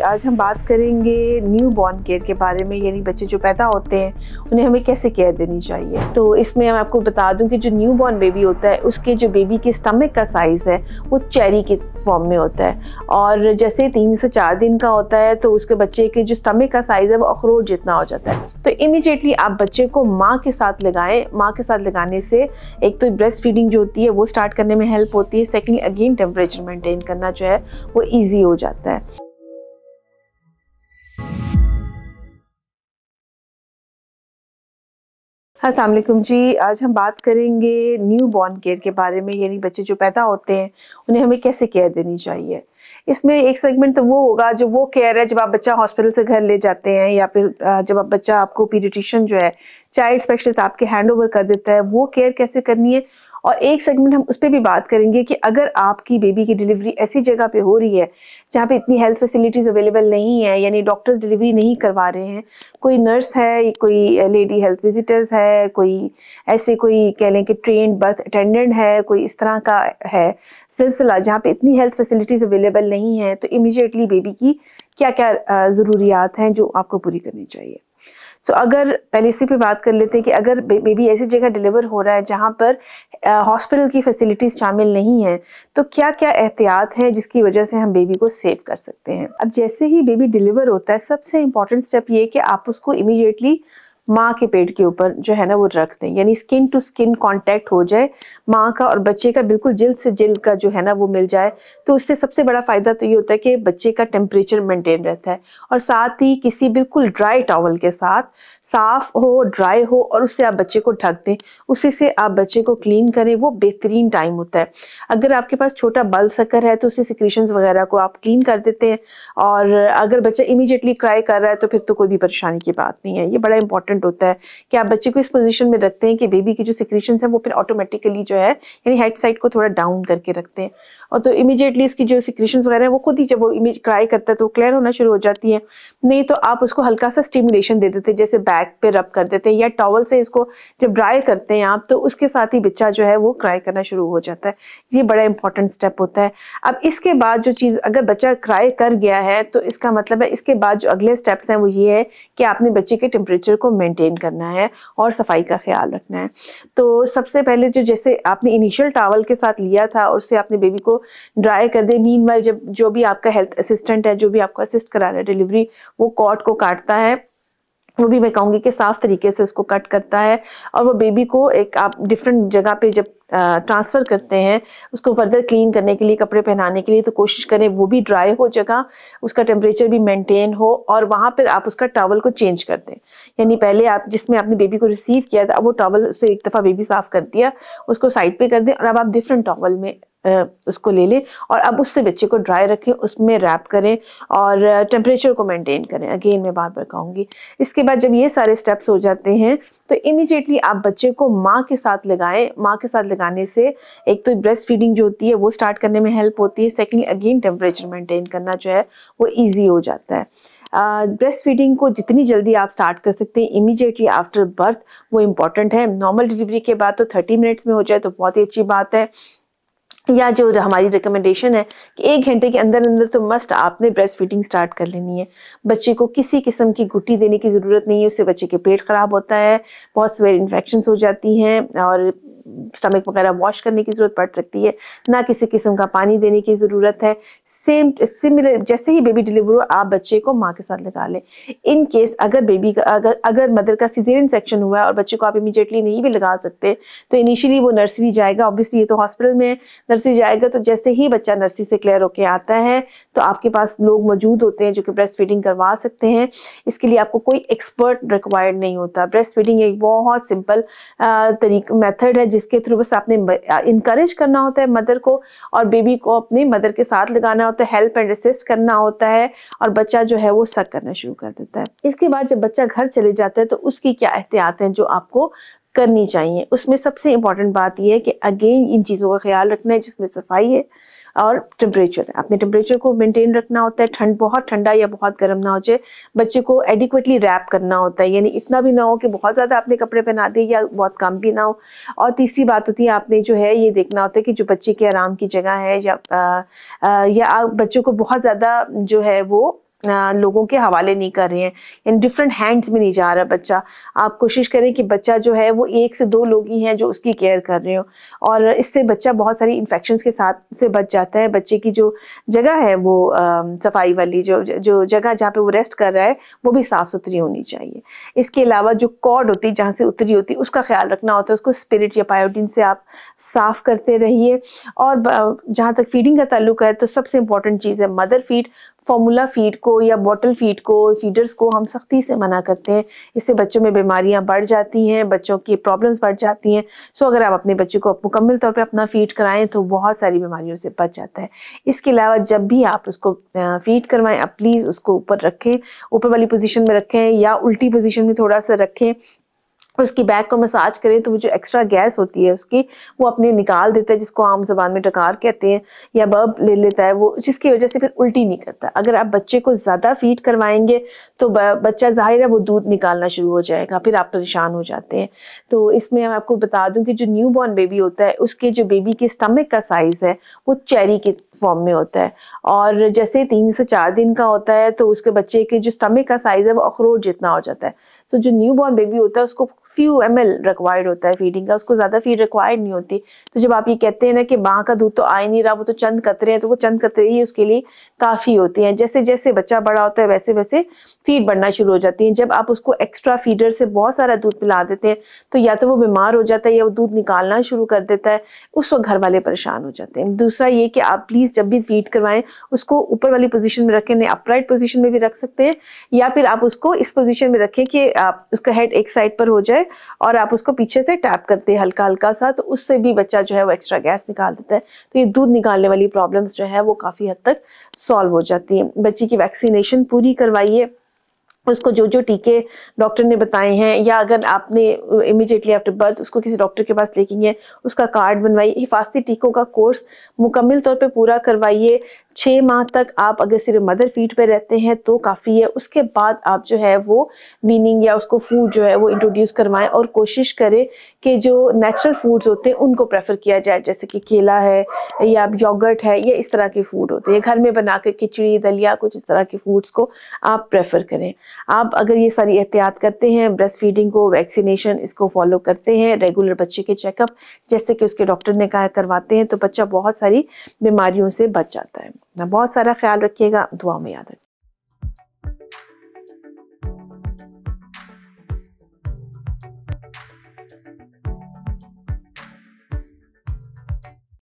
आज हम बात करेंगे न्यू बॉर्न केयर के बारे में, यानी बच्चे जो पैदा होते हैं उन्हें हमें कैसे केयर देनी चाहिए। तो इसमें मैं आपको बता दूं कि जो न्यू बॉर्न बेबी होता है उसके जो बेबी के स्टमक का साइज़ है वो चेरी के फॉर्म में होता है, और जैसे 3 से 4 दिन का होता है तो उसके बच्चे के जो स्टमक का साइज़ है वो अखरोट जितना हो जाता है। तो इमीडिएटली आप बच्चे को माँ के साथ लगाएं। माँ के साथ लगाने से एक तो ब्रेस्ट फीडिंग जो होती है वो स्टार्ट करने में हेल्प होती है, सेकेंडली अगेन टेम्परेचर मेंटेन करना जो है वो ईजी हो जाता है। अस्सलाम वालेकुम जी, आज हम बात करेंगे न्यू बॉर्न केयर के बारे में, यानी बच्चे जो पैदा होते हैं उन्हें हमें कैसे केयर देनी चाहिए। इसमें एक सेगमेंट तो वो होगा जो वो केयर है जब आप बच्चा हॉस्पिटल से घर ले जाते हैं, या फिर जब आप बच्चा आपको पीडियाट्रिशियन जो है चाइल्ड स्पेशलिस्ट आपके हैंड ओवर कर देता है, वो केयर कैसे करनी है। और एक सेगमेंट हम उस पर भी बात करेंगे कि अगर आपकी बेबी की डिलीवरी ऐसी जगह पे हो रही है जहाँ पे इतनी हेल्थ फैसिलिटीज़ अवेलेबल नहीं है, यानी डॉक्टर्स डिलीवरी नहीं करवा रहे हैं, कोई नर्स है, कोई लेडी हेल्थ विजिटर्स है, कोई ऐसे कोई कह लें कि ट्रेन्ड बर्थ अटेंडेंट है, कोई इस तरह का है सिलसिला जहाँ पे इतनी हेल्थ फैसिलिटीज़ अवेलेबल नहीं है, तो इमीडिएटली बेबी की क्या क्या ज़रूरियात हैं जो आपको पूरी करनी चाहिए। सो अगर पहले इसी पे बात कर लेते हैं कि अगर बेबी ऐसी जगह डिलीवर हो रहा है जहाँ पर हॉस्पिटल की फैसिलिटीज़ शामिल नहीं है, तो क्या क्या एहतियात हैं जिसकी वजह से हम बेबी को सेव कर सकते हैं। अब जैसे ही बेबी डिलीवर होता है, सबसे इम्पॉर्टेंट स्टेप ये है कि आप उसको इमीडिएटली माँ के पेट के ऊपर जो है ना वो रख दें, यानी स्किन टू स्किन कांटेक्ट हो जाए माँ का और बच्चे का, बिल्कुल जिल्द से जिल्द का जो है ना वो मिल जाए। तो उससे सबसे बड़ा फ़ायदा तो ये होता है कि बच्चे का टेम्परेचर मेंटेन रहता है, और साथ ही किसी बिल्कुल ड्राई टॉवल के साथ, साफ हो ड्राई हो, और उससे आप बच्चे को ढक दें, उसी से आप बच्चे को क्लीन करें, वो बेहतरीन टाइम होता है। अगर आपके पास छोटा बल्ब सकर है तो उससे सिक्रीशंस वगैरह को आप क्लीन कर देते हैं, और अगर बच्चा इमीडिएटली क्राई कर रहा है तो फिर तो कोई भी परेशानी की बात नहीं है। ये बड़ा इंपॉर्टेंट होता है कि आप बच्चे को इस पोजीशन में रखते हैं कि बेबी की जो सिक्रीशंस है वो फिर ऑटोमेटिकली जो है यानी हेड साइड को थोड़ा डाउन करके रखते हैं, और तो इमीडिएटली इसकी जो सिक्रीशंस वगैरह है वो खुद ही जब वो इमेज क्राई करता है तो वो क्लियर होना शुरू हो जाती है। नहीं तो आप उसको हल्का सा स्टिमुलेशन दे देते हैं, जैसे बैक पे रब कर देते हैं, या टॉवल से इसको जब ड्राई करते हैं आप, तो उसके साथ ही बच्चा जो है वो क्राई करना शुरू हो जाता है। ये बड़ा इंपॉर्टेंट स्टेप होता है। अब इसके बाद जो चीज़, अगर बच्चा क्राई कर गया है तो इसका मतलब है इसके बाद जो अगले स्टेप्स हैं वो ये है कि आपने बच्चे के टेम्परेचर को मेंटेन करना है और सफाई का ख्याल रखना है। तो सबसे पहले जो जैसे आपने इनिशियल टॉवल के साथ लिया था उससे आपने बेबी को ड्राई कर दे। मीनवाइल जब जो भी आपका हेल्थ असिस्टेंट है, जो भी आपको असिस्ट करा रहा है डिलीवरी, वो कॉर्ड को काटता है, वो भी मैं कहूँगी कि साफ तरीके से उसको कट करता है, और वो बेबी को एक आप डिफरेंट जगह पे जब ट्रांसफ़र करते हैं उसको फर्दर क्लीन करने के लिए, कपड़े पहनाने के लिए, तो कोशिश करें वो भी ड्राई हो जगह, उसका टेम्परेचर भी मेंटेन हो, और वहाँ पर आप उसका टॉवल को चेंज कर दें। यानी पहले आप जिसमें आपने बेबी को रिसीव किया था, अब वो टॉवल से एक दफ़ा बेबी साफ़ कर दिया, उसको साइड पे कर दें, और अब आप डिफरेंट टॉवल में उसको ले लें, और अब उससे बच्चे को ड्राई रखें, उसमें रैप करें और टेम्परेचर को मेंटेन करें। अगेन मैं बार बार कहूँगी। इसके बाद जब ये सारे स्टेप्स हो जाते हैं तो इमीडिएटली आप बच्चे को माँ के साथ लगाएं। माँ के साथ लगाने से एक तो ब्रेस्ट फीडिंग जो होती है वो स्टार्ट करने में हेल्प होती है, सेकेंडली अगेन टेम्परेचर मेंटेन करना जो है वो ईजी हो जाता है। ब्रेस्ट फीडिंग को जितनी जल्दी आप स्टार्ट कर सकते हैं इमीडिएटली आफ्टर बर्थ, वो इम्पॉर्टेंट है। नॉर्मल डिलीवरी के बाद तो 30 मिनट्स में हो जाए तो बहुत ही अच्छी बात है, या जो हमारी रिकमेंडेशन है कि 1 घंटे के अंदर अंदर तो मस्ट आपने ब्रेस्ट फीडिंग स्टार्ट कर लेनी है। बच्चे को किसी किस्म की गुट्टी देने की ज़रूरत नहीं है, उससे बच्चे के पेट ख़राब होता है, बहुत सारे इन्फेक्शंस हो जाती हैं, और स्टमक वगैरह वॉश करने की ज़रूरत पड़ सकती है, ना किसी किस्म का पानी देने की ज़रूरत है। सिमिलर जैसे ही बेबी डिलीवर हो आप बच्चे को माँ के साथ लगा लें। इन केस अगर बेबी का अगर मदर का सिजेरियन सेक्शन हुआ है और बच्चे को आप इमीडिएटली नहीं भी लगा सकते, तो इनिशियली वो नर्सरी जाएगा। ऑब्वियसली ये तो हॉस्पिटल में नर्सरी जाएगा, तो जैसे ही बच्चा नर्सरी से क्लियर होके आता है तो आपके पास लोग मौजूद होते हैं जो कि ब्रेस्ट फीडिंग करवा सकते हैं। इसके लिए आपको कोई एक्सपर्ट रिक्वायर्ड नहीं होता। ब्रेस्ट फीडिंग एक बहुत सिंपल मेथड है जिसके थ्रू बस आपने इनकरेज करना होता है मदर को, और बेबी को अपनी मदर के साथ लगाना होता है, हेल्प एंड असिस्ट करना होता है, और बच्चा जो है वो सक करना शुरू कर देता है। इसके बाद जब बच्चा घर चले जाता है तो उसकी क्या एहतियात हैं जो आपको करनी चाहिए। उसमें सबसे इम्पॉर्टेंट बात यह है कि अगेन इन चीज़ों का ख्याल रखना है, जिसमें सफाई है और टेम्परेचर है। अपने टेम्परेचर को मेंटेन रखना होता है, बहुत ठंडा या बहुत गर्म ना हो जाए। बच्चे को एडिक्वेटली रैप करना होता है, यानी इतना भी ना हो कि बहुत ज़्यादा आपने कपड़े पहना दिए या बहुत कम भी ना हो। और तीसरी बात होती है आपने जो है ये देखना होता है कि जो बच्चे के आराम की जगह है या बच्चों को बहुत ज़्यादा जो है वो लोगों के हवाले नहीं कर रहे हैं, यानी डिफरेंट हैंड्स में नहीं जा रहा बच्चा। आप कोशिश करें कि बच्चा जो है वो 1 से 2 लोग ही हैं जो उसकी केयर कर रहे हो, और इससे बच्चा बहुत सारी इन्फेक्शंस के साथ से बच जाता है। बच्चे की जो जगह है वो सफाई वाली जो जगह जहाँ पे वो रेस्ट कर रहा है वो भी साफ़ सुथरी होनी चाहिए। इसके अलावा जो कॉर्ड होती है जहाँ से उतरी होती है उसका ख्याल रखना होता है, उसको स्पिरिट या पायोडीन से आप साफ़ करते रहिए। और जहाँ तक फीडिंग का ताल्लुक है तो सबसे इम्पॉर्टेंट चीज़ है मदर फीड। फॉर्मूला फीड को या बॉटल फीड को, फीडर्स को हम सख्ती से मना करते हैं। इससे बच्चों में बीमारियां बढ़ जाती हैं, बच्चों की प्रॉब्लम्स बढ़ जाती हैं। सो अगर आप अपने बच्चे को मुकम्मल तौर पे अपना फीड कराएं तो बहुत सारी बीमारियों से बच जाता है। इसके अलावा जब भी आप उसको फीड करवाएं, आप प्लीज़ उसको ऊपर रखें, ऊपर वाली पोजीशन में रखें या उल्टी पोजीशन में थोड़ा सा रखें। उसकी बैक को मसाज करें तो वो जो एक्स्ट्रा गैस होती है उसकी वो अपने निकाल देता है, जिसको आम ज़बान में डकार कहते हैं, या बर्ब ले लेता है वो, जिसकी वजह से फिर उल्टी नहीं करता। अगर आप बच्चे को ज़्यादा फीड करवाएंगे तो बच्चा ज़ाहिर है वो दूध निकालना शुरू हो जाएगा, फिर आप परेशान हो जाते हैं। तो इसमें मैं आपको बता दूं कि जो न्यू बॉर्न बेबी होता है उसके जो बेबी के स्टमक का साइज़ है वो चेरी के फॉर्म में होता है, और जैसे 3 से 4 दिन का होता है तो उसके बच्चे के जो स्टमक का साइज़ है वो अखरोट जितना हो जाता है। तो जो न्यू बॉर्न बेबी होता है उसको फ्यू ml रिक्वायर्ड होता है फीडिंग का, उसको ज़्यादा फीड रिक्वायर्ड नहीं होती। तो जब आप ये कहते हैं ना कि माँ का दूध तो आ ही नहीं रहा, वो तो चंद कतरे हैं, तो वो चंद कतरे ही उसके लिए काफ़ी होती हैं। जैसे जैसे बच्चा बड़ा होता है वैसे वैसे फीड बढ़ना शुरू हो जाती है। जब आप उसको एक्स्ट्रा फीडर से बहुत सारा दूध पिला देते हैं तो या तो वो बीमार हो जाता है या वो दूध निकालना शुरू कर देता है, उस वक्त घर वाले परेशान हो जाते हैं। दूसरा ये कि आप प्लीज़ जब भी फीड करवाएं उसको ऊपर वाली पोजीशन में रखें, अपराइट पोजीशन में भी रख सकते हैं, या फिर आप उसको इस पोजीशन में रखें कि आप उसका हेड एक साइड पर हो जाए और आप उसको पीछे से टैप करते हैं हल्का हल्का सा, तो उससे भी बच्चा जो है वो एक्स्ट्रा गैस निकाल देता है। तो ये दूध निकालने वाली प्रॉब्लम्स जो है वो काफ़ी हद तक सॉल्व हो जाती हैं। बच्ची की वैक्सीनेशन पूरी करवाइए, उसको जो जो टीके डॉक्टर ने बताए हैं, या अगर आपने इमीडिएटली आफ्टर बर्थ उसको किसी डॉक्टर के पास लेके गए उसका कार्ड बनवाइए। हिफाजती टीकों का कोर्स मुकम्मल तौर पे पूरा करवाइए। 6 माह तक आप अगर सिर्फ मदर फीड पे रहते हैं तो काफ़ी है। उसके बाद आप जो है वो वीनिंग या उसको फूड जो है वो इंट्रोड्यूस करवाएं, और कोशिश करें कि जो नेचुरल फूड्स होते हैं उनको प्रेफर किया जाए, जैसे कि केला है या योगर्ट है, या इस तरह के फूड होते हैं। घर में बना के खिचड़ी दलिया कुछ इस तरह के फूड्स को आप प्रेफर करें। आप अगर ये सारी एहतियात करते हैं, ब्रेस्ट फीडिंग को, वैक्सीनेशन इसको फॉलो करते हैं, रेगुलर बच्चे के चेकअप जैसे कि उसके डॉक्टर ने कहा करवाते हैं, तो बच्चा बहुत सारी बीमारियों से बच जाता है। बहुत सारा ख्याल रखिएगा, दुआ में याद रखिएगा।